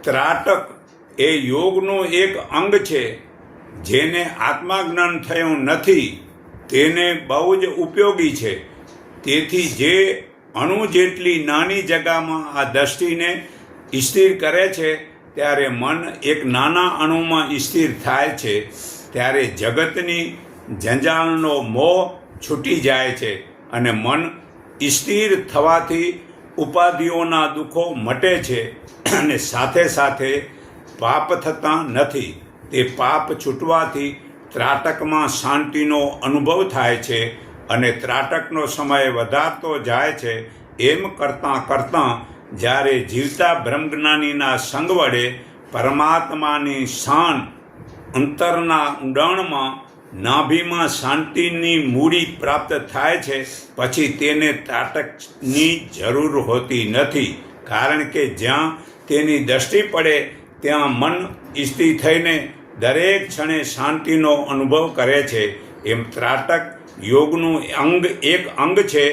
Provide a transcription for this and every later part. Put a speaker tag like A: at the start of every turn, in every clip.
A: ત્રાટક એ યોગનું એક અંગ છે. જેને આત્માજ્ઞાન થયું નથી તેને બહુ જ ઉપયોગી છે. તેથી જે અણુ જેટલી નાની જગ્યામાં આ દ્રષ્ટિને સ્થિર કરે છે ત્યારે મન એક નાના અણુમાં સ્થિર થાય છે. ત્યારે જગતની જંજાળનો મોહ છૂટી જાય છે અને મન સ્થિર થવાથી ઉપાધિઓના દુઃખો મટે છે અને સાથે સાથે પાપ થતા નથી. તે પાપ છૂટવાથી ત્રાટકમાં શાંતિનો અનુભવ થાય છે અને ત્રાટકનો સમય વધારતો જાય છે. એમ કરતાં કરતાં જ્યારે જીવતા બ્રહ્મજ્ઞાનીના સંગ વડે પરમાત્માની શાન અંતરના ઊંડાણમાં નાભીમાં શાંતિની મૂડી પ્રાપ્ત થાય છે, પછી તેને ત્રાટકની જરૂર હોતી નથી. કારણ કે જ્યાં તેની દ્રષ્ટિ પડે ત્યાં મન સ્થિર થઈને દરેક ક્ષણે શાંતિનો અનુભવ કરે છે. એમ ત્રાટક યોગનું એક અંગ છે,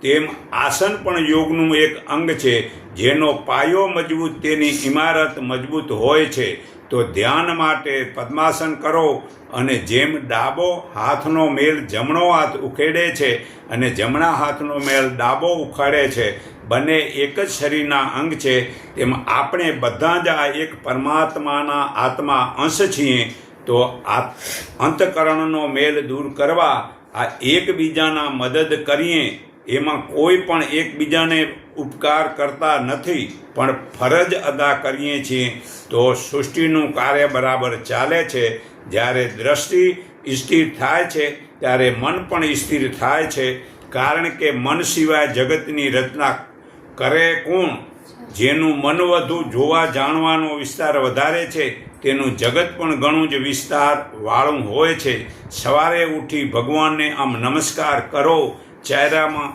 A: તેમ આસન પણ યોગનું એક અંગ છે. જેનો પાયો મજબૂત તેની ઇમારત મજબૂત હોય છે. તો ધ્યાન માટે પદ્માસન કરો અને જેમ ડાબો હાથનો મેલ જમણો હાથ ઉખેડે છે અને જમણા હાથનો મેલ ડાબો ઉખાડે છે, બંને એક જ શરીરના અંગ છે, તેમ આપણે બધા જ આ એક પરમાત્માના આત્મા અંશ છીએ. તો આ અંતઃકરણનો મેલ દૂર કરવા આ એકબીજાના મદદ કરીએ. એમાં કોઈ પણ એકબીજાને ઉપકાર કરતા નથી, પણ ફરજ અદા કરીએ છીએ. તો સૃષ્ટિનું કાર્ય બરાબર ચાલે છે. જ્યારે દ્રષ્ટિ સ્થિર થાય છે ત્યારે મન પણ સ્થિર થાય છે. કારણ કે મન સિવાય જગતની રચના કરે કોણ? જેનું મન વધુ જોવા જાણવાનો વિસ્તાર વધારે છે તેનું જગત પણ ઘણું જ વિસ્તારવાળું હોય છે. સવારે ઉઠી ભગવાનને આમ નમસ્કાર કરો, ચહેરામાં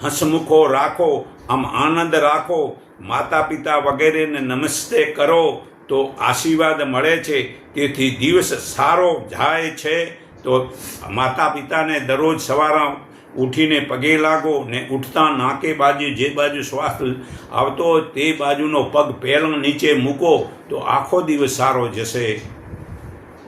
A: હસમુખો રાખો, આમ આનંદ રાખો, માતા પિતા વગેરેને નમસ્તે કરો તો આશીર્વાદ મળે છે. તેથી દિવસ સારો જાય છે. તો માતા પિતાને દરરોજ સવારે ઉઠીને પગે લાગો ને ઉઠતા નાકે બાજુ જે બાજુ શ્વાસ આવતો હોય તે બાજુનો પગ પહેલાં નીચે મૂકો તો આખો દિવસ સારો જશે.